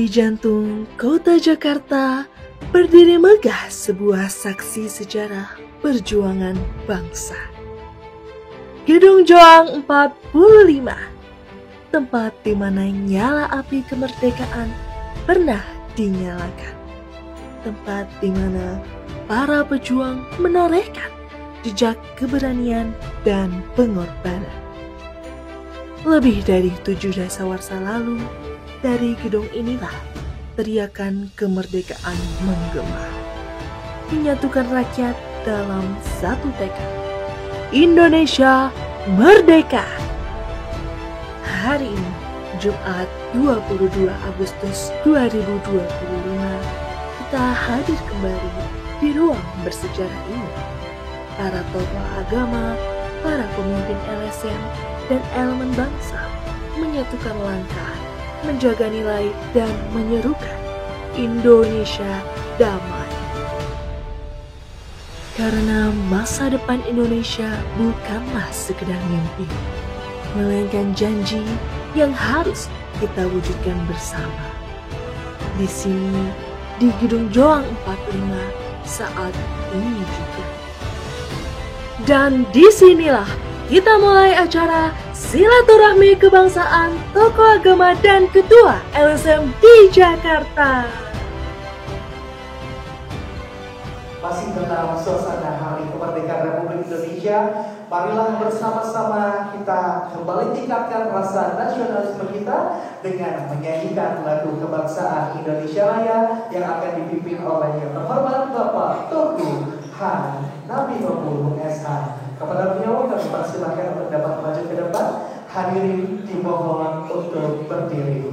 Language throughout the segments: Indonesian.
Di jantung kota Jakarta berdiri megah sebuah saksi sejarah perjuangan bangsa. Gedung Joang 45, tempat di mana nyala api kemerdekaan pernah dinyalakan. Tempat di mana para pejuang menorehkan jejak keberanian dan pengorbanan. Lebih dari 7 dasawarsa lalu, dari gedung inilah teriakan kemerdekaan menggema, menyatukan rakyat dalam satu tekad. Indonesia Merdeka! Hari ini, Jumat 22 Agustus 2025, kita hadir kembali di ruang bersejarah ini. Para tokoh agama, para pemimpin LSM, dan elemen bangsa menyatukan langkah, menjaga nilai, dan menyerukan Indonesia damai. Karena masa depan Indonesia bukanlah sekedar mimpi, melainkan janji yang harus kita wujudkan bersama. Di sini, di Gedung Joang 45 saat ini juga. Dan disinilah kita mulai acara Silaturahmi Kebangsaan Tokoh Agama dan Ketua LSM di Jakarta. Masih dalam suasana Hari Kemerdekaan Republik Indonesia, marilah bersama-sama kita kembali tingkatkan rasa nasionalisme kita dengan menyanyikan lagu kebangsaan Indonesia Raya yang akan dipimpin oleh Yang Terhormat Bapak Teuku Habibie SH. Kepada beliau kami persilahkan untuk dapat maju ke depan. Hadirin dimohon untuk berdiri.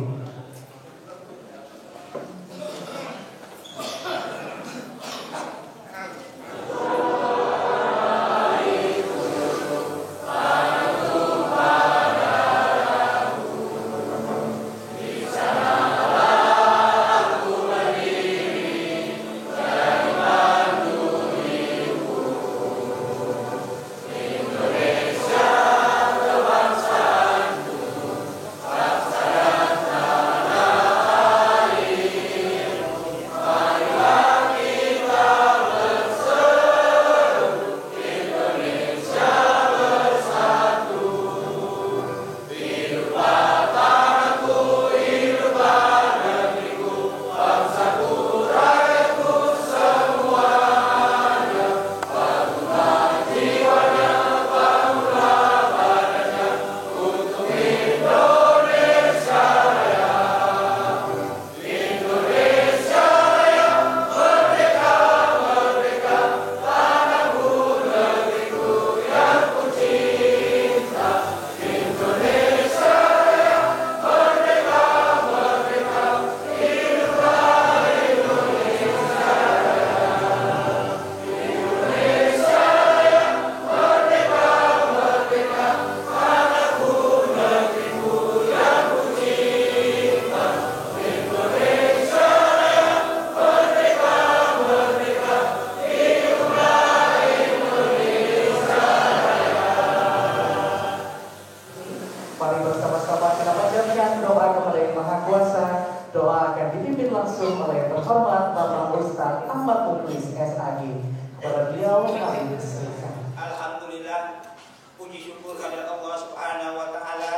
Alhamdulillah, puji syukur kepada Allah Subhanahu wa Ta'ala,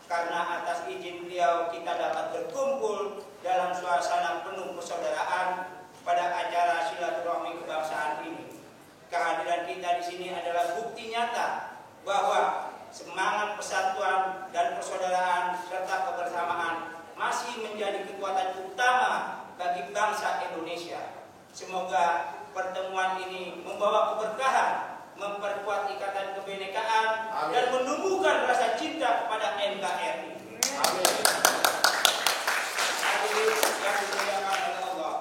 karena atas izin beliau kita dapat berkumpul dalam suasana penuh persaudaraan pada acara silaturahmi kebangsaan ini. Kehadiran kita di sini adalah bukti nyata bahwa semangat persatuan dan persaudaraan serta kebersamaan masih menjadi kekuatan utama bagi bangsa Indonesia. Semoga pertemuan ini membawa keberkahan, memperkuat ikatan kebinekaan, dan menumbuhkan rasa cinta kepada NKRI. Amin. Hadirin yang dimuliakan oleh Allah,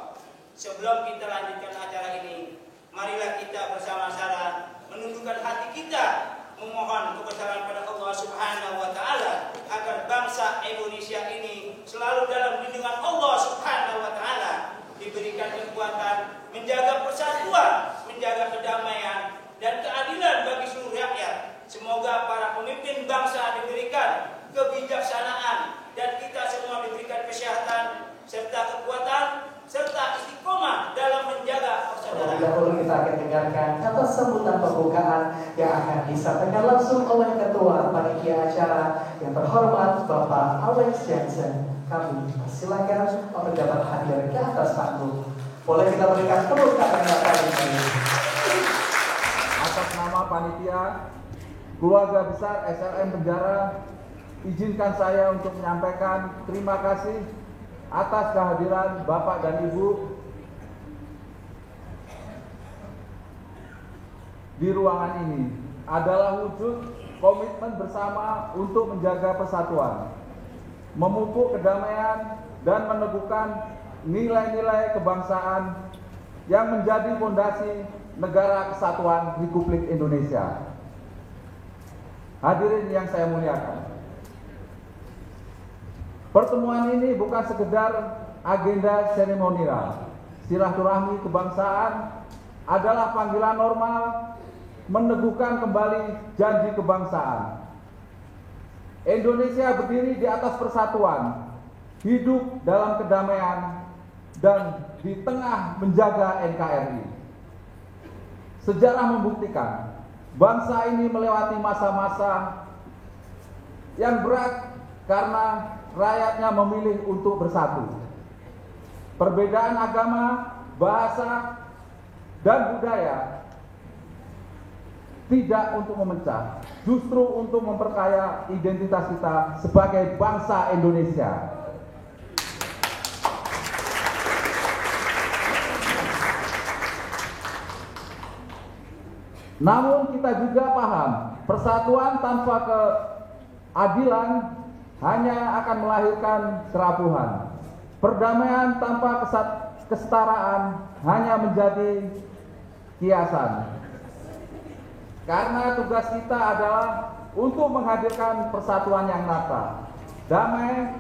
sebelum kita lanjutkan acara ini, marilah kita bersama-sama menundukkan hati kita, memohon kebesaran pada Allah Subhanahu wa Ta'ala agar bangsa Indonesia ini selalu dalam lindungan Allah Subhanahu wa Ta'ala, diberikan kekuatan menjaga persatuan, menjaga kedamaian dan keadilan bagi seluruh rakyat. Semoga para pemimpin bangsa diberikan kebijaksanaan dan kita semua diberikan kesehatan serta dahulu kita akan dengarkan kata sambutan pembukaan yang akan disampaikan langsung oleh Ketua Panitia Acara yang terhormat Bapak Alex Johnson. Kami persilakan untuk dapat hadir ke atas panggung. Boleh kita berikan tepuk tangan kali ini. Atas nama panitia keluarga besar SLM Penjara, izinkan saya untuk menyampaikan terima kasih atas kehadiran Bapak dan Ibu di ruangan ini. Adalah wujud komitmen bersama untuk menjaga persatuan, memupuk kedamaian, dan meneguhkan nilai-nilai kebangsaan yang menjadi fondasi Negara Kesatuan Republik Indonesia. Hadirin yang saya muliakan, pertemuan ini bukan sekedar agenda seremonial. Silaturahmi kebangsaan adalah panggilan normal meneguhkan kembali janji kebangsaan. Indonesia berdiri di atas persatuan, hidup dalam kedamaian, dan di tengah menjaga NKRI. Sejarah membuktikan bangsa ini melewati masa-masa yang berat karena rakyatnya memilih untuk bersatu. Perbedaan agama, bahasa, dan budaya tidak untuk memecah, justru untuk memperkaya identitas kita sebagai bangsa Indonesia. Namun kita juga paham, persatuan tanpa keadilan hanya akan melahirkan kerapuhan. Perdamaian tanpa kesetaraan hanya menjadi kiasan. Karena tugas kita adalah untuk menghadirkan persatuan yang nyata, damai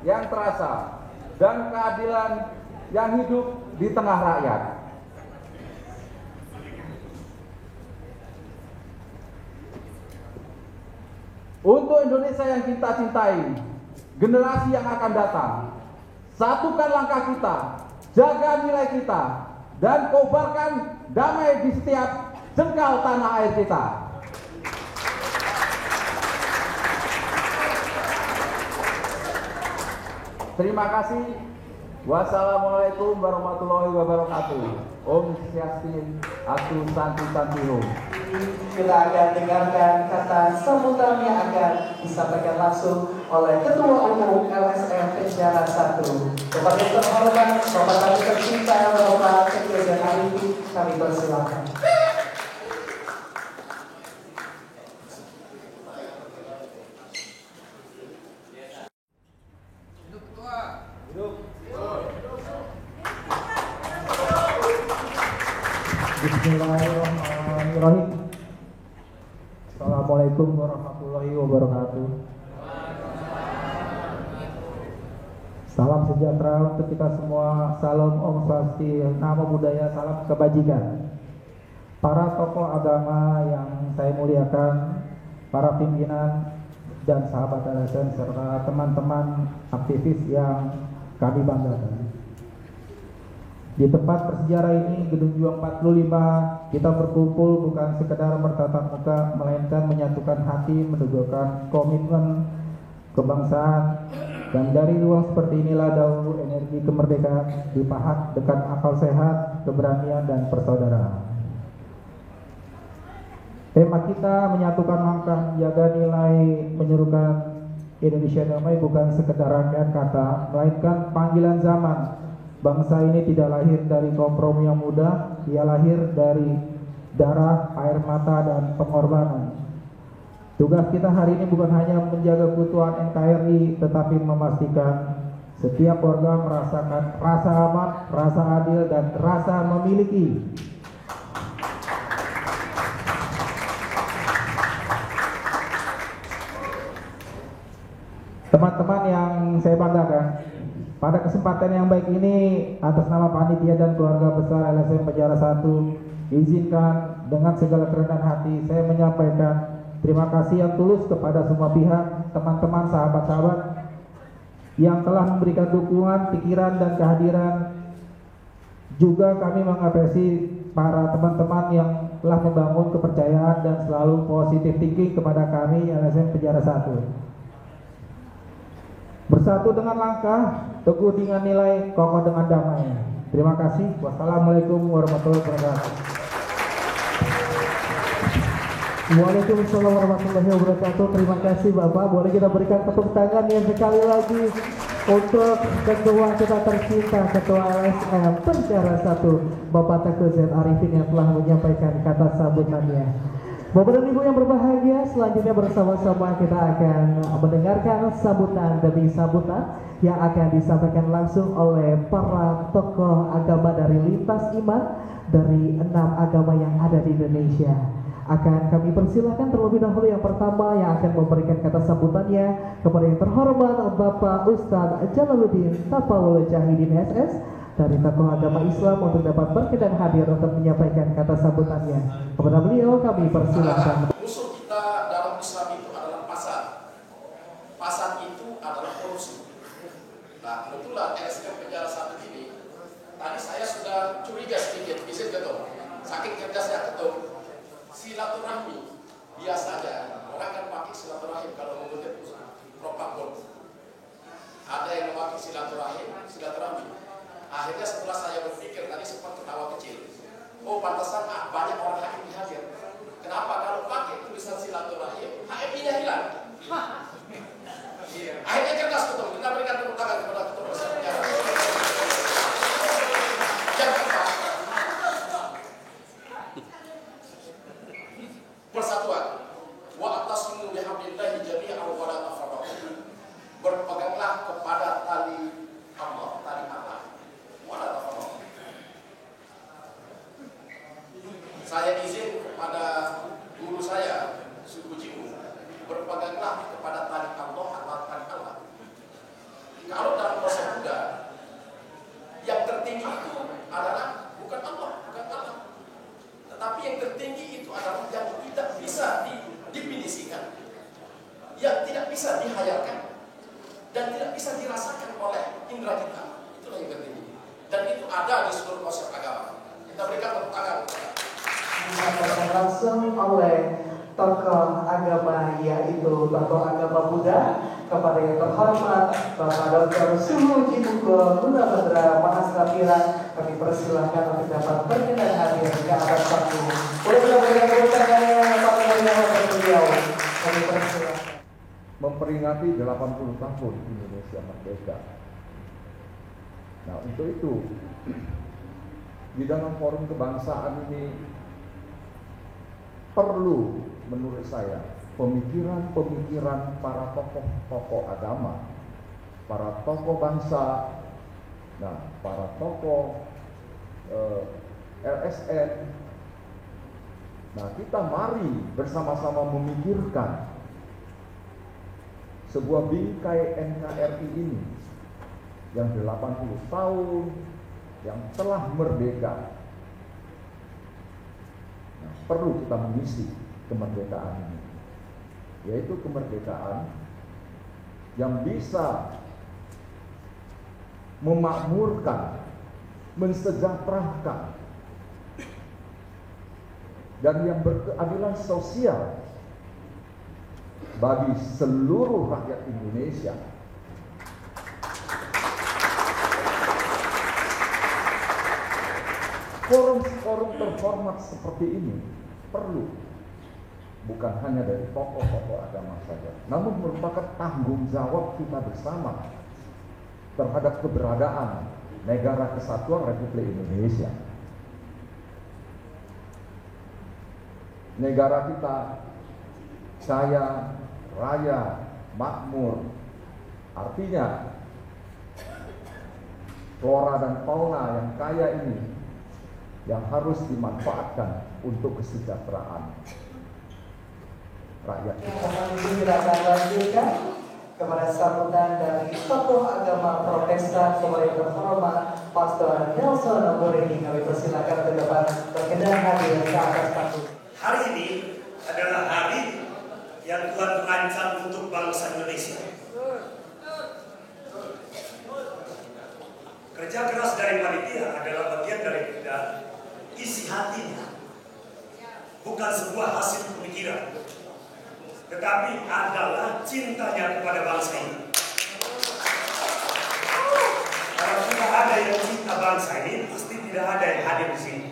yang terasa, dan keadilan yang hidup di tengah rakyat. Untuk Indonesia yang kita cintai, generasi yang akan datang, satukan langkah kita, jaga nilai kita, dan kobarkan damai di setiap jengkal tanah air kita. Terima kasih. Wassalamualaikum warahmatullahi wabarakatuh. Om Swastiastu, Atu Santi Santi Om. Kita akan dengarkan kata sambutan yang akan disampaikan langsung oleh Ketua Umum LSM Penjara 1. Kepada yang terhormat, Bapak kami tercinta, Bapak Ketua dan Arifi, kami persilakan. Bismillahirrahmanirrahim. Assalamualaikum warahmatullahi wabarakatuh. Salam sejahtera untuk kita semua. Salam Om Swastiastu, Namo Buddhaya, salam kebajikan. Para tokoh agama yang saya muliakan, para pimpinan dan sahabat LSM serta teman-teman aktivis yang kami banggakan. Di tempat bersejarah ini, Gedung Juang 45, kita berkumpul bukan sekedar bertatap muka, melainkan menyatukan hati, meneguhkan komitmen kebangsaan. Dan dari ruang seperti inilah dahulu energi kemerdekaan dipahat dengan akal sehat, keberanian, dan persaudaraan. Tema kita menyatukan langkah, menjaga nilai, menyerukan Indonesia damai bukan sekedar rangkaian kata, melainkan panggilan zaman. Bangsa ini tidak lahir dari kompromi yang mudah, ia lahir dari darah, air mata, dan pengorbanan. Tugas kita hari ini bukan hanya menjaga keutuhan NKRI, tetapi memastikan setiap warga merasakan rasa aman, rasa adil, dan rasa memiliki. Teman-teman yang saya banggakan, pada kesempatan yang baik ini, atas nama panitia dan keluarga besar LSM Penjara 1, izinkan dengan segala kerendahan hati saya menyampaikan terima kasih yang tulus kepada semua pihak, teman-teman, sahabat-sahabat yang telah memberikan dukungan, pikiran, dan kehadiran. Juga kami mengapresiasi para teman-teman yang telah membangun kepercayaan dan selalu positif thinking kepada kami LSM Penjara 1. Bersatu dengan langkah, teguh dengan nilai, kokoh dengan damai. Terima kasih. Wassalamualaikum warahmatullahi wabarakatuh. Waalaikumsalam warahmatullahi wabarakatuh. Terima kasih Bapak. Boleh kita berikan tepuk tangan yang sekali lagi untuk ketua kita tercinta, ketua LSM Penjara 1, Bapak Teguh Z. Arifin yang telah menyampaikan kata sambutannya. Bapak dan Ibu yang berbahagia, selanjutnya bersama-sama kita akan mendengarkan sambutan demi sambutan yang akan disampaikan langsung oleh para tokoh agama dari lintas iman dari 6 agama yang ada di Indonesia. Akan kami persilahkan terlebih dahulu yang pertama yang akan memberikan kata sambutannya kepada yang terhormat Bapak Ustadz Jalaluddin Tafawul Jahidin SS dari tokoh agama Islam untuk dapat berkenan hadir untuk menyampaikan kata sambutannya. Kepada beliau kami persilahkan. Musuh kita dalam Islam itu adalah pasar. Pasar itu adalah korupsi. Nah, kebetulan LSM Penjara 1 ini tadi saya sudah curiga sedikit, izin ketua. Saking cergasnya ketua. Silaturahmi biasanya orang kan pakai silaturahim kalau mengutip propaganda. Ada yang memakai silaturahmi. Akhirnya setelah saya berpikir tadi sempat ketawa kecil. Oh pantesan banyak orang HMI hadir. Kenapa kalau pakai tulisan silaturahim HMI-nya hilang? Akhirnya cerdas betul. Kita berikan tepuk tangan kepada ketua penjara. Yang kedua, persatuan. Wa atasimu bihablillahi jami'an wa la tafarraqu. Berpeganglah kepada tali Allah, tali Allah. Wa la tafarraqu. Saya izin kepada guru saya, suku Cibu, berpeganglah kepada tali Allah atau tali Allah. Kalau dalam proses Buddha, yang tertinggi itu adalah bukan Allah, tetapi yang tertinggi itu adalah yang tidak bisa didefinisikan, yang tidak bisa dihayalkan, dan tidak bisa dirasakan oleh indera kita. Itulah yang tertinggi. Dan itu ada di seluruh konsep agama. Kita berikan tepuk tangan. Disampaikan langsung oleh tokoh agama yaitu tokoh agama Buddha kepada yang terhormat Bapak Dr. Suhu Jibuko Gunabendra Mahasapira. Kami persilahkan untuk dapat berkenan hadir ke atas panggung. Boleh kita berikan tepuk tangannya kepada beliau. Kami persilahkan. Memperingati 80 tahun Indonesia merdeka. Nah, untuk itu di dalam forum kebangsaan ini perlu menurut saya pemikiran-pemikiran para tokoh-tokoh agama, para tokoh bangsa, nah, para tokoh LSM. Nah, kita mari bersama-sama memikirkan sebuah bingkai NKRI ini yang 80 tahun yang telah merdeka. Nah, perlu kita mengisi kemerdekaan ini, yaitu kemerdekaan yang bisa memakmurkan, mensejahterakan, dan yang berkeadilan sosial bagi seluruh rakyat Indonesia. Forum-forum terhormat seperti ini perlu, bukan hanya dari tokoh-tokoh agama saja, namun merupakan tanggung jawab kita bersama terhadap keberadaan Negara Kesatuan Republik Indonesia. Negara kita kaya, raya, makmur, artinya flora dan fauna yang kaya ini yang harus dimanfaatkan untuk kesejahteraan rakyat kita. Silakan lanjutkan kepada sambutan dari tokoh agama Protestan kepada yang terhormat Pastor Nelson Amoreni. Kami persilakan ke depan berkenan hadir ke atas panggung. Hari ini adalah hari yang Tuhan rancang untuk bangsa Indonesia. Kerja keras dari panitia adalah bagian dari kita isi hatinya. Bukan sebuah hasil pemikiran, tetapi adalah cintanya kepada bangsa ini. Kalau tidak ada yang cinta bangsa ini, pasti tidak ada yang hadir di sini.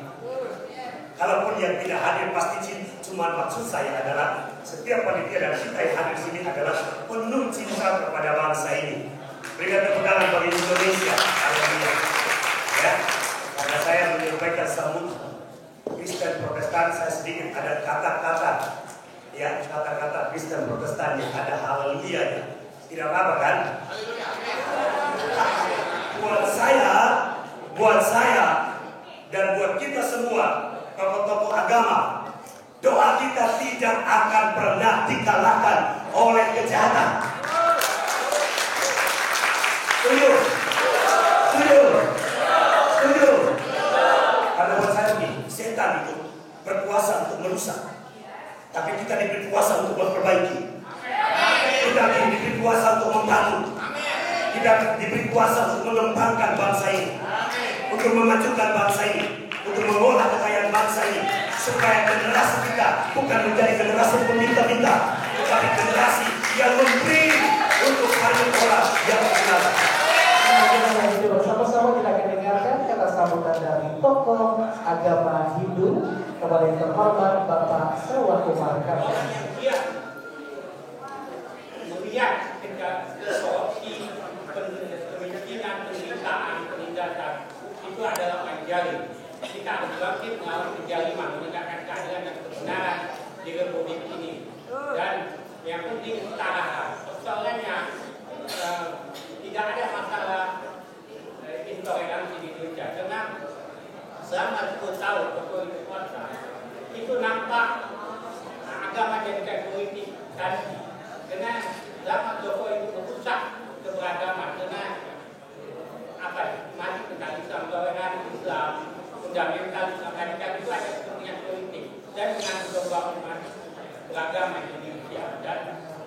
Kalaupun yang tidak hadir pasti cinta. Cuma maksud saya adalah setiap panitia dan kita yang hadir di sini adalah penuh cinta kepada bangsa ini. Berikan tepuk tangan bagi Indonesia. Ya, karena saya menyampaikan sambutan Kristen Protestan, saya sedikit ada kata-kata, ya, kata-kata Kristen Protestan yang ada haleluya. Tidak apa-apa kan? Buat saya dan buat kita semua tokoh-tokoh agama, doa kita tidak akan pernah dikalahkan oleh kejahatan. Setuju? Setuju? Setuju? Karena buat saya begini, setan itu berkuasa untuk merusak, tapi kita diberi kuasa untuk memperbaiki. Kita diberi kuasa untuk membangun. Kita diberi kuasa untuk mengembangkan bangsa ini, untuk memajukan bangsa ini, untuk mengolah kekayaan bangsa ini, supaya generasi kita bukan menjadi generasi peminta-minta, tetapi generasi yang memberi untuk banyak orang yang berkenan. Bersama-sama kita akan dengarkan kata sambutan dari tokoh agama Hindu kepada yang terhormat Bapak Sewa Kumar Kartini. Melihat seperti pemikiran, penderitaan, penindasan itu adalah menjali. Kita harus bangkit melawan kejaliman, menegakkan keadilan dan kebenaran di Republik ini. Dan yang penting ketarahan. Persoalannya tidak ada masalah intoleransi di Indonesia. Karena selama 10 tahun Jokowi berkuasa, itu nampak agama jadikan politik dan karena selama Jokowi itu merusak keberagaman, karena masih tentang Islam, toleransi Islam, fundamental Islam, radikal itu ada kepentingan politik dan dengan membangun beragama di Indonesia. Dan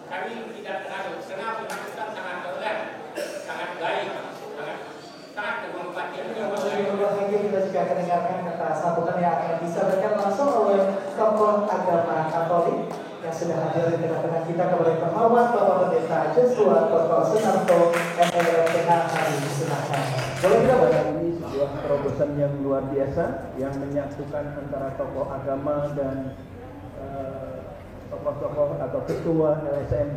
kami tidak terlalu, karena umat Islam sangat toleran, sangat baik, sangat bermanfaat. Kita juga akan dengarkan kata sambutan yang akan disampaikan langsung oleh tokoh agama Katolik yang sudah hadir di tengah-tengah kita kepada yang terhormat Bapak Pendeta Joshua Toto Sunarto MLPH hari ini. Silakan. Boleh kita bahwa ini sebuah terobosan yang luar biasa yang menyatukan antara tokoh agama dan tokoh-tokoh atau ketua LSM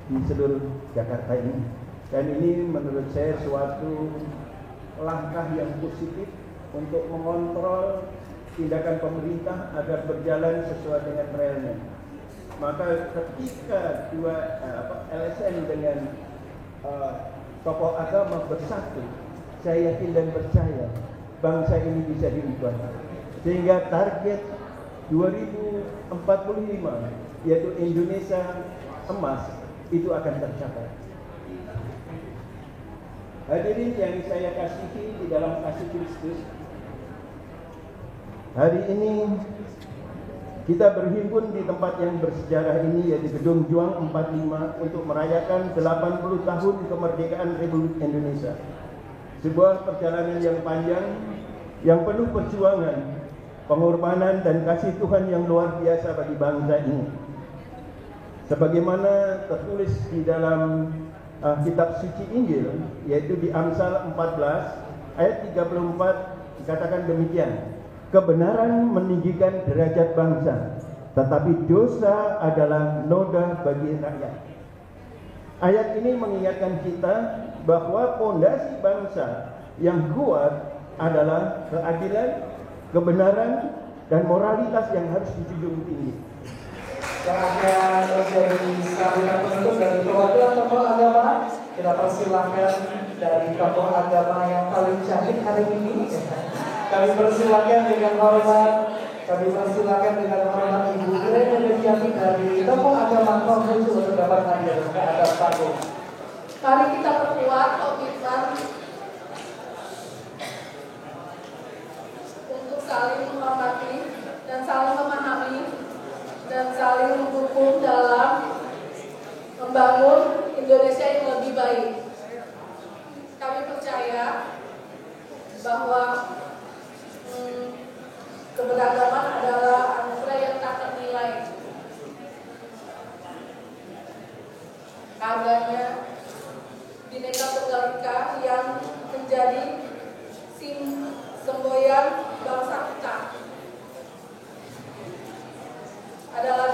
di seluruh Jakarta ini. Dan ini menurut saya suatu langkah yang positif untuk mengontrol tindakan pemerintah agar berjalan sesuai dengan realnya. Maka ketika dua LSM dengan tokoh agama bersatu, saya yakin dan percaya bangsa ini bisa diubah. Sehingga target 2045 yaitu Indonesia emas itu akan tercapai. Hadirin yang saya kasihi di dalam kasih Kristus, hari ini kita berhimpun di tempat yang bersejarah ini yaitu Gedung Juang 45 untuk merayakan 80 tahun kemerdekaan Republik Indonesia. Sebuah perjalanan yang panjang, yang penuh perjuangan, pengorbanan dan kasih Tuhan yang luar biasa bagi bangsa ini. Sebagaimana tertulis di dalam kitab suci Injil, yaitu di Amsal 14 ayat 34 dikatakan demikian. Kebenaran meninggikan derajat bangsa, tetapi dosa adalah noda bagi rakyat. Ayat ini mengingatkan kita bahwa fondasi bangsa yang kuat adalah keadilan, kebenaran, dan moralitas yang harus dijunjung tinggi. Yang akan menjadi sambutan penutup dari perwakilan tokoh agama, kita persilahkan dari tokoh agama yang paling cantik hari ini. Kami persilakan dengan hormat, Ibu Gren Mediati dari tokoh agama Konghucu untuk dapat hadir ke atas panggung. Mari kita perkuat komitmen untuk saling menghormati dan saling memahami dan saling mendukung dalam membangun Indonesia yang lebih baik. Kami percaya bahwa keberagaman adalah anugerah yang tak ternilai. Adanya Bhinneka Tunggal Ika yang menjadi semboyan bangsa kita adalah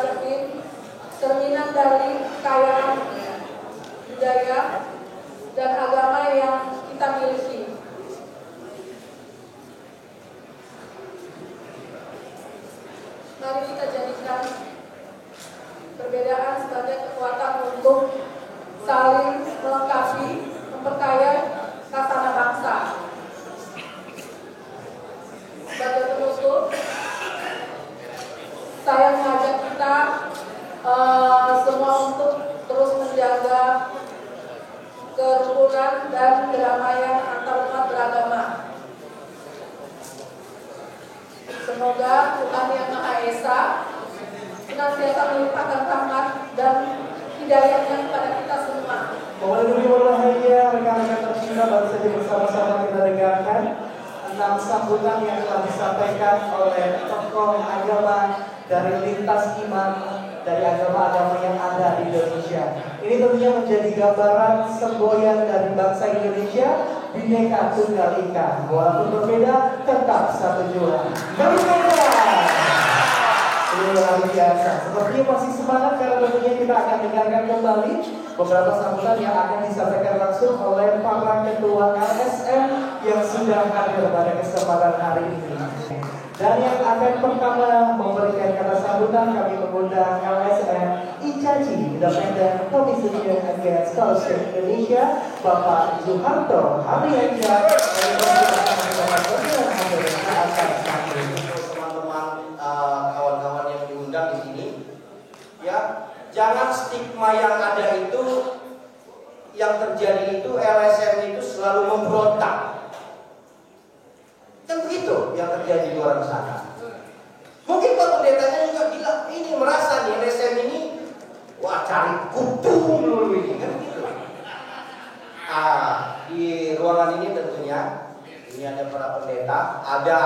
cerminan dari kekayaan budaya dan agama yang kita miliki. Mari kita jadikan perbedaan sebagai kekuatan untuk saling melengkapi, memperkaya tatanan bangsa. Sebagai penutup, saya mengajak kita semua untuk terus menjaga kerukunan dan kedamaian antar umat beragama. Semoga Tuhan Yang Maha Esa senantiasa melimpahkan rahmat dan hidayahnya kepada kita semua. Momen demi berbahagia, rekan-rekan tercinta, baru saja bersama-sama kita dengarkan 6 sambutan yang telah disampaikan oleh tokoh agama dari lintas iman dari agama-agama yang ada di Indonesia. Ini tentunya menjadi gambaran semboyan dari bangsa Indonesia, Bhinneka Tunggal Ika. Walaupun berbeda, tetap satu jua. Berbeda. Ini luar biasa. Sepertinya masih semangat karena tentunya kita akan dengarkan kembali beberapa sambutan yang akan disampaikan langsung oleh para ketua LSM yang sudah hadir pada kesempatan hari ini. Dan yang akan pertama memberikan kata sambutan, kami mengundang LSM ICACI, Independent Commission Against Scholarship Indonesia, Bapak Zuharto Haryansyah dari teman-teman kawan-kawan yang diundang di sini, ya, jangan stigma yang ada itu, yang terjadi itu LSM itu selalu memberontak. Kan begitu yang terjadi di luar sana. Mungkin Pak Pendetanya juga bilang, ini merasa nih LSM ini, wah cari kutu dulu ini, kan gitu. Di ruangan ini tentunya, ini ada para pendeta, ada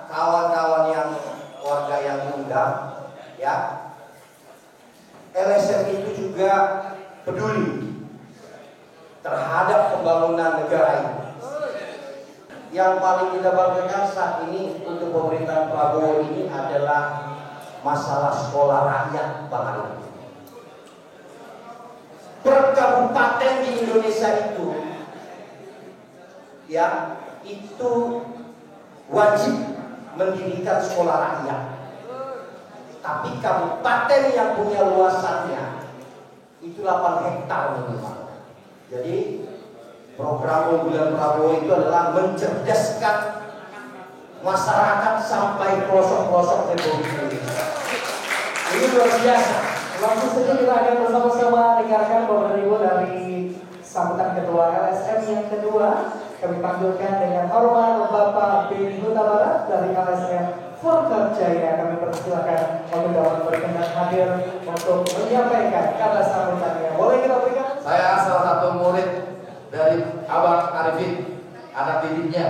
kawan-kawan yang warga yang diundang, ya. LSM itu juga peduli terhadap pembangunan negara ini. Yang paling kita banggakan saat ini untuk pemerintahan Prabowo ini adalah masalah sekolah rakyat, Bang Ali. Per kabupaten di Indonesia itu, ya, itu wajib mendirikan sekolah rakyat. Tapi kabupaten yang punya luasannya itu 8 hektar minimal. Jadi program unggulan Prabowo itu adalah mencerdaskan masyarakat sampai pelosok-pelosok Republik Indonesia. Ini luar biasa. Langsung saja kita akan bersama-sama dengarkan beberapa ribu dari sambutan ketua LSM yang kedua. Kami panggilkan dengan hormat Bapak Beni Huta Barat dari LSM Forkot Jaya. Kami persilakan untuk dapat berkenan hadir untuk menyampaikan kata sambutannya. Boleh kita berikan? Saya salah satu murid dari Abang Arifin, anak didiknya.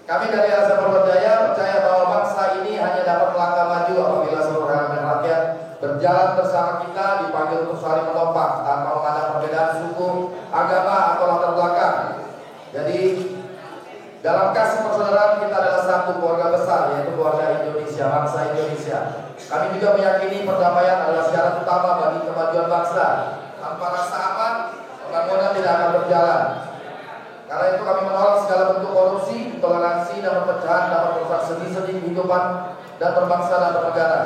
Kami dari LSM Forkot Jaya percaya bahwa bangsa ini hanya dapat melangkah maju apabila seluruh elemen rakyat berjalan bersama kita, dipanggil untuk saling menopang tanpa memandang perbedaan suku, agama, atau latar belakang. Jadi dalam kasih persaudaraan kita adalah satu keluarga besar, yaitu keluarga Indonesia, bangsa Indonesia. Kami juga meyakini perdamaian adalah syarat utama bagi kemajuan bangsa. Tanpa rasa aman, pembangunan tidak akan berjalan. Karena itu kami menolak segala bentuk korupsi, intoleransi, dan perpecahan dapat merusak sendi-sendi kehidupan dan berbangsa dan bernegara.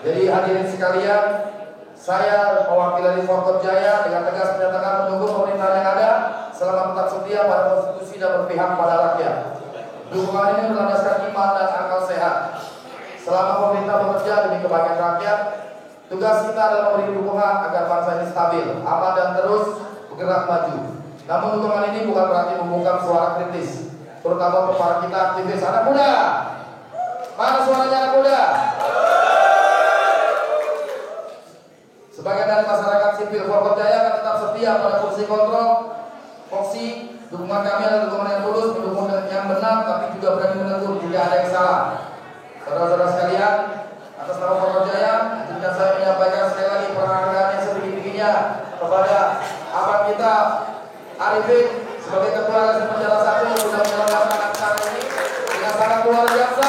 Jadi hadirin sekalian, saya mewakili Forkot Jaya dengan tegas menyatakan mendukung pemerintahan yang ada selama tetap setia pada konstitusi dan berpihak pada rakyat. Dukungan ini berlandaskan iman dan akal sehat. Selama pemerintah bekerja demi kebahagiaan rakyat, tugas kita adalah memberi dukungan agar bangsa ini stabil, aman, dan terus bergerak maju. Namun dukungan ini bukan berarti membungkam suara kritis, terutama untuk para kita aktivis anak muda. Mana suaranya anak muda? Sebagai dari masyarakat sipil, Forkot Jaya akan tetap setia pada fungsi kontrol, dukungan kami adalah dukungan yang tulus, dukungan yang benar, tapi juga berani menegur jika ada yang salah. Saudara-saudara sekalian, atas nama Polda Jaya, izinkan saya menyampaikan sekali lagi penghargaan yang setinggi-tingginya kepada abang kita Arifin sebagai Ketua LSM Penjara 1 sudah menyelenggarakan acara ini dengan sangat luar biasa,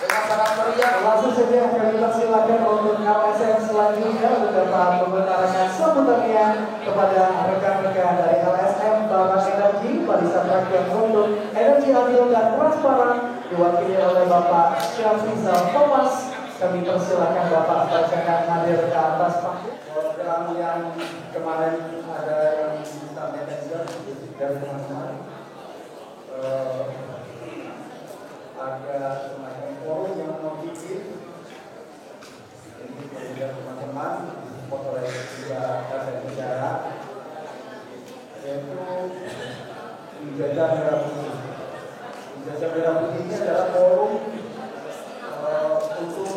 dengan sangat meriah. Langsung saja kami persilakan untuk LSM selanjutnya untuk dapat mengenalkan sambutannya kepada rekan-rekan dari LSM Barat Energi, Barisan Rakyat untuk Energi Adil dan Transparan, diwakili oleh Bapak Syafrizal Thomas. Kami persilakan Bapak bacakan hadir ke atas panggung. Program yang kemarin ada yang disampaikan juga dari teman-teman, ada semacam forum yang mau bikin. Ini kemudian teman-teman disupport oleh tiga dan negara, yaitu Menjajah Merah Putih. Menjajah Merah Putih ini adalah forum untuk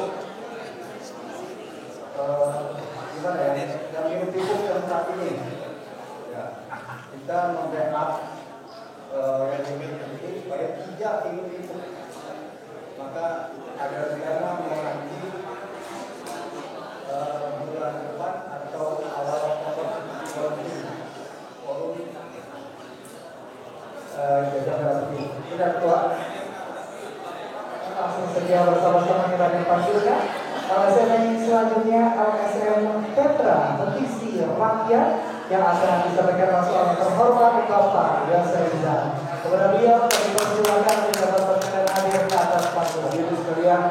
gimana ya, yang minum pupuk yang saat ini ya, kita membackup yang minum pupuk supaya tidak minum pupuk, maka agar dana mengaji bulan depan atau awal Oktober forum Menjajah Merah Putih. Tidak Ketua, langsung saja bersama-sama kita akan panggilkan LSM yang selanjutnya, LSM Petra, Petisi Rakyat, yang akan disampaikan langsung oleh terhormat Bapak Yasser Rizal. Kepada beliau kami persilakan untuk dapat berkenan hadir ke atas panggung. Hadirin sekalian,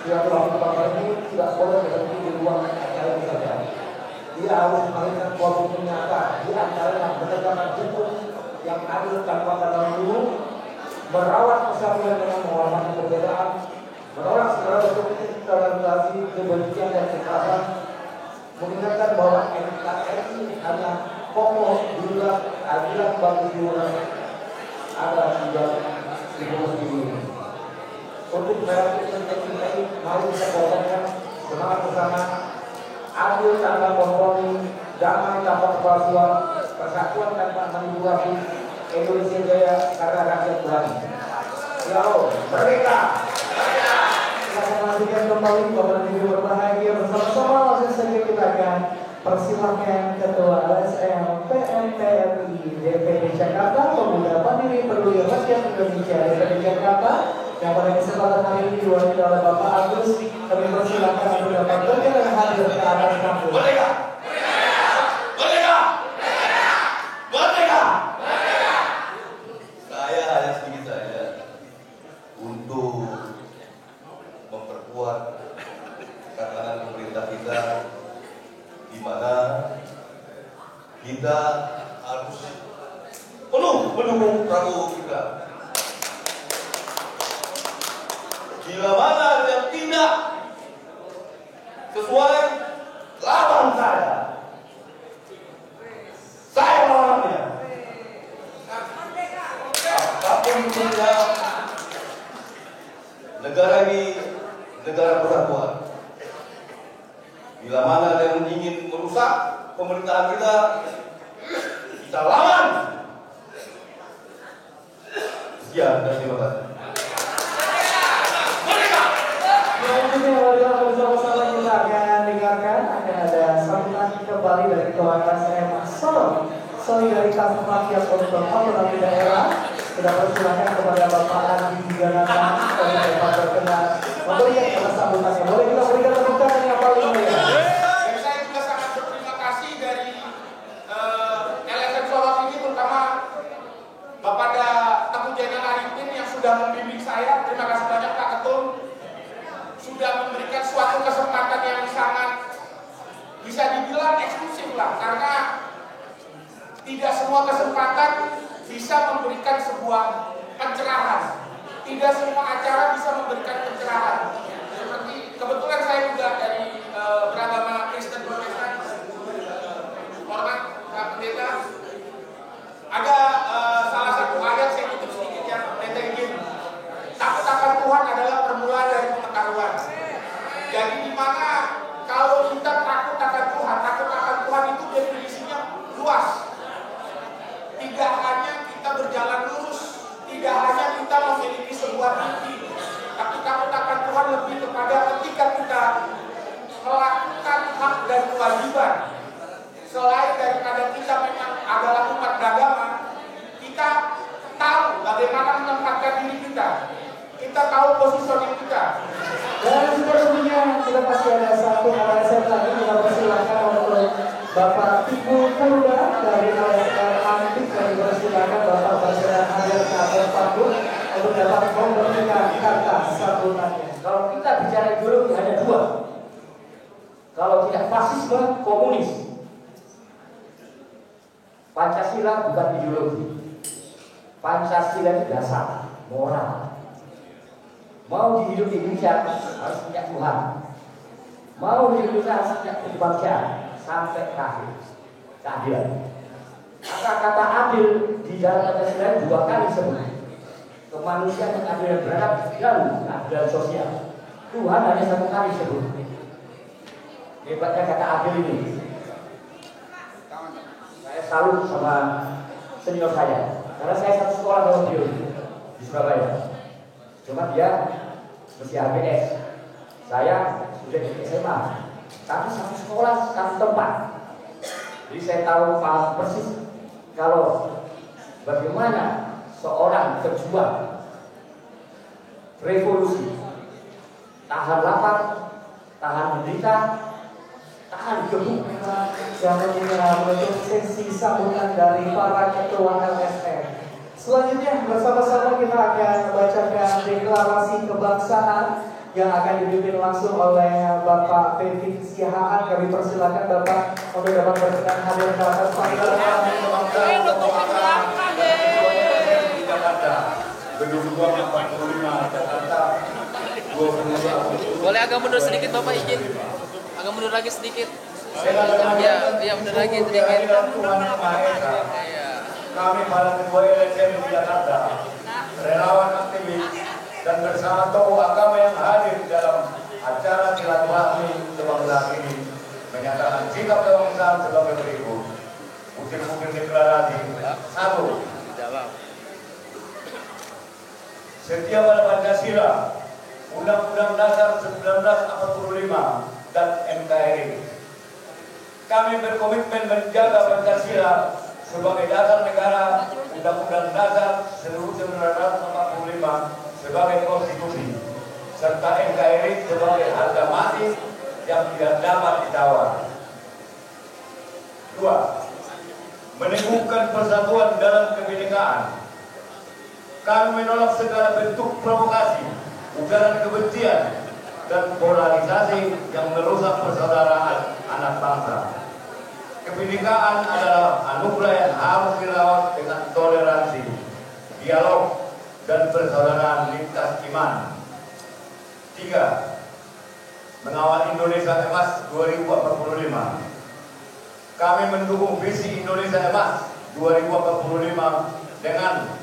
silaturahmi Bapak ini tidak boleh berhenti di ruang acara ini saja. Dia harus melahirkan suatu nyata, di antaranya menegakkan hukum yang adil tanpa pandang bulu, merawat persatuan dengan menghormati perbedaan, menolak segala bentuk intoleransi, kebencian dan kekerasan, mengingatkan bahwa NKRI hanya pokok juga adilan bagi semua ada juga di bumi ini. Untuk merah putih NKRI, mari kita kokohkan semangat bersama, adil tanpa kompromi, damai tanpa kepalsuan, persatuan tanpa manipulasi. Indonesia Jaya karena rakyat Tuhan. Ya Allah, merdeka! Kita akan lanjutkan kembali Bapak dan Ibu berbahagia bersama-sama. Langsung saja kita akan persilahkan Ketua LSM PMPRI DPD Jakarta, Pemuda Mandiri Peduli Rakyat Indonesia DPD Jakarta, yang pada kesempatan hari ini diwakili oleh Bapak Agus. Kami persilahkan untuk dapat berkenan hadir ke atas panggung. Merdeka! Merdeka! Merdeka! Saya hanya sedikit saja untuk memperkuat katakan pemerintah kita, di mana kita harus penuh mendukung Prabowo kita. Bila mana yang tidak sesuai, lawan saya lawannya. Apapun punya negara ini negara persatuan. Bila mana ada yang ingin merusak pemerintahan kita, kita lawan. Sekian dan terima kasih. Selanjutnya marilah bersama-sama kita akan dengarkan akan ada sambutan kembali dari Ketua LSM Solo Solidaritas Rakyat untuk Otonomi Daerah. Kita persilakan kepada Bapak Andi Ganata untuk dapat berkenan memberikan sambutannya. Boleh kita berikan tepuk tangan yang paling meriah. Dan saya juga sangat berterima kasih dari LSM Solo ini, terutama Bapak Tamu Jenderal Arifin yang sudah membimbing saya. Terima kasih banyak Pak Ketum, sudah memberikan suatu kesempatan yang sangat bisa dibilang eksklusif lah, karena tidak semua kesempatan bisa memberikan sebuah pencerahan. Tidak semua acara bisa memberikan pencerahan. Seperti kebetulan saya juga dari beragama Kristen Protestan. Hormat Pak Pendeta. Ada salah satu ayat saya kutip sedikit yang Pendeta ingin. Takut akan Tuhan adalah permulaan dari pengetahuan. Jadi di mana kalau kita takut akan Tuhan itu definisinya luas. Tidak hanya kita berjalan lurus, tidak hanya kita memiliki sebuah mimpi, Tuhan lebih kepada ketika kita melakukan hak dan kewajiban. Selain daripada kita memang adalah umat beragama, kita tahu bagaimana menempatkan diri kita. Kita tahu positioning kita. Dan sebelumnya kita masih ada satu LSM lagi, kita persilakan untuk Bapak Ibu Purda dari LSM Antik, dan dipersilakan Bapak Basra Hadir Kader Pakut untuk dapat memberikan kata sambutannya. Kalau kita bicara ideologi hanya dua. Kalau tidak fasisme, komunis. Pancasila bukan ideologi. Pancasila itu dasar, moral. Mau hidup di Indonesia harus punya Tuhan. Mau hidup di Indonesia harus punya kebahagiaan sampai akhir. Keadilan. Kata adil di dalam Pancasila dua kali disebut. Kemanusiaan yang adil dan beradab dan keadilan sosial. Tuhan hanya satu kali disebut. Hebatnya kata adil ini. Saya salut sama senior saya. Karena saya satu sekolah sama beliau di Surabaya. Cuma dia mesti HBS. Saya sudah di SMA. Tapi satu sekolah, satu tempat. Jadi saya tahu paham persis kalau bagaimana seorang pejuang revolusi tahan lapar, tahan menderita, tahan gebuk. Jangan menyerah menutup sesi sambutan dari para ketua LSM. Selanjutnya bersama-sama kita akan membacakan deklarasi kebangsaan yang akan dipimpin langsung oleh Bapak Fevik Sihaan. Kami persilakan Bapak untuk dapat berkenan hadir ke atas panggung. Gedung 245 Jakarta 22 Agustus. Boleh agak mundur sedikit Bapak, izin. Agak mundur lagi sedikit. Iya, mundur lagi sedikit. Iya. Kami para ketua LSM di Jakarta, relawan aktivis dan bersama tokoh agama yang hadir dalam acara silaturahmi kebangsaan ini menyatakan sikap kebangsaan sebagai berikut. Butir-butir deklarasi. 1. Setia pada Pancasila, Undang-Undang Dasar 1945 dan NKRI. Kami berkomitmen menjaga Pancasila sebagai dasar negara, Undang-Undang Dasar 1945 sebagai konstitusi, serta NKRI sebagai harga mati yang tidak dapat ditawar. 2. Meneguhkan persatuan dalam kebinekaan. Kami menolak segala bentuk provokasi, ujaran kebencian, dan polarisasi yang merusak persaudaraan anak bangsa. Kebinekaan adalah anugerah yang harus dirawat dengan toleransi, dialog, dan persaudaraan lintas iman. 3. Mengawal Indonesia Emas 2045. Kami mendukung visi Indonesia Emas 2045 dengan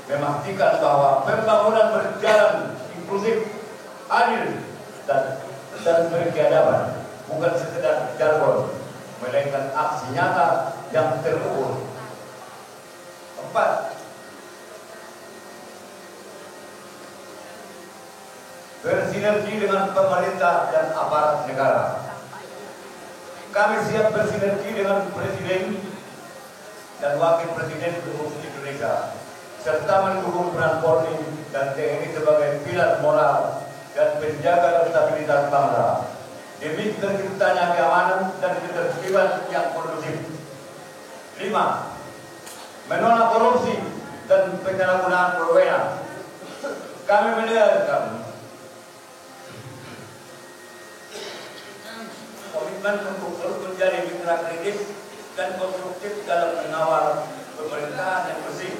memastikan bahwa pembangunan berjalan inklusif, adil, dan berkeadaban, bukan sekedar jargon, melainkan aksi nyata yang terukur. 4. Bersinergi dengan pemerintah dan aparat negara. Kami siap bersinergi dengan Presiden dan Wakil Presiden Republik Indonesia, serta mendukung peran Polri dan TNI sebagai pilar moral dan penjaga stabilitas bangsa demi terciptanya keamanan dan ketertiban yang kondusif. 5. Menolak korupsi dan penyalahgunaan wewenang. Kami menegaskan komitmen untuk terus menjadi mitra kritis dan konstruktif dalam mengawal pemerintahan yang bersih,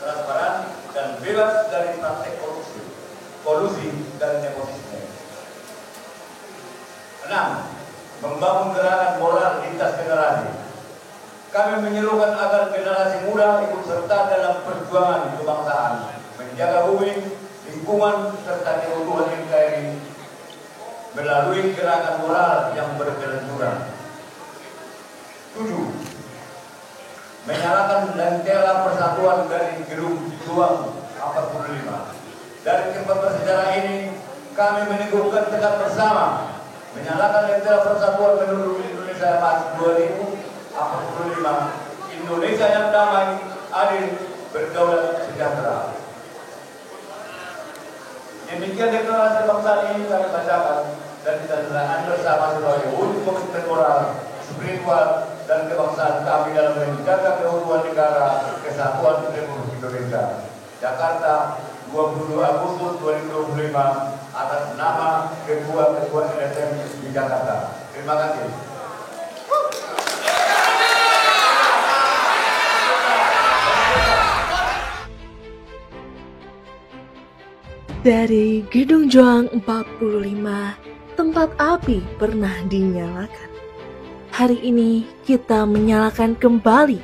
transparan, dan bebas dari praktek korupsi, kolusi, dan nepotisme. 6. Membangun gerakan moral lintas generasi. Kami menyerukan agar generasi muda ikut serta dalam perjuangan kebangsaan, menjaga bumi, lingkungan, serta keutuhan NKRI melalui gerakan moral yang berkelanjutan. 7. Menyalakan lentera persatuan dari Gedung 245. Dari tempat bersejarah ini, kami meneguhkan tekad bersama menyalakan lentera persatuan menuju Indonesia Emas 2045, Indonesia yang damai, adil, berdaulat, sejahtera. Demikian deklarasi kebangsaan ini kami bacakan dan ditandatangani bersama sebagai wujud komitmen moral, spiritual, dan kebangsaan kami dalam menjaga keutuhan negara kesatuan Republik Indonesia. Jakarta, 22 Agustus 2025, atas nama Ketua LSM di Jakarta. Terima kasih. Dari Gedung Juang 45, tempat api pernah dinyalakan. Hari ini kita menyalakan kembali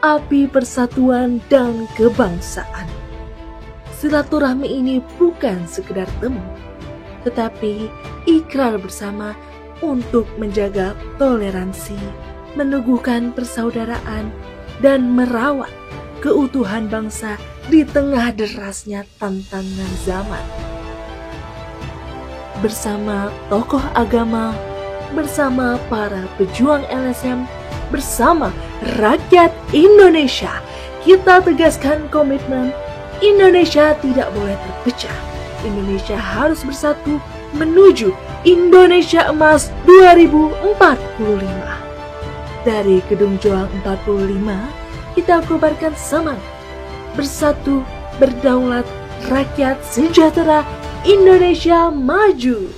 api persatuan dan kebangsaan. Silaturahmi ini bukan sekedar temu, tetapi ikrar bersama untuk menjaga toleransi, meneguhkan persaudaraan, dan merawat keutuhan bangsa di tengah derasnya tantangan zaman. Bersama tokoh agama, bersama para pejuang LSM, bersama rakyat Indonesia, kita tegaskan komitmen Indonesia tidak boleh terpecah. Indonesia harus bersatu menuju Indonesia Emas 2045. Dari Gedung Juang 45, kita kobarkan semangat bersatu, berdaulat, rakyat sejahtera, Indonesia maju.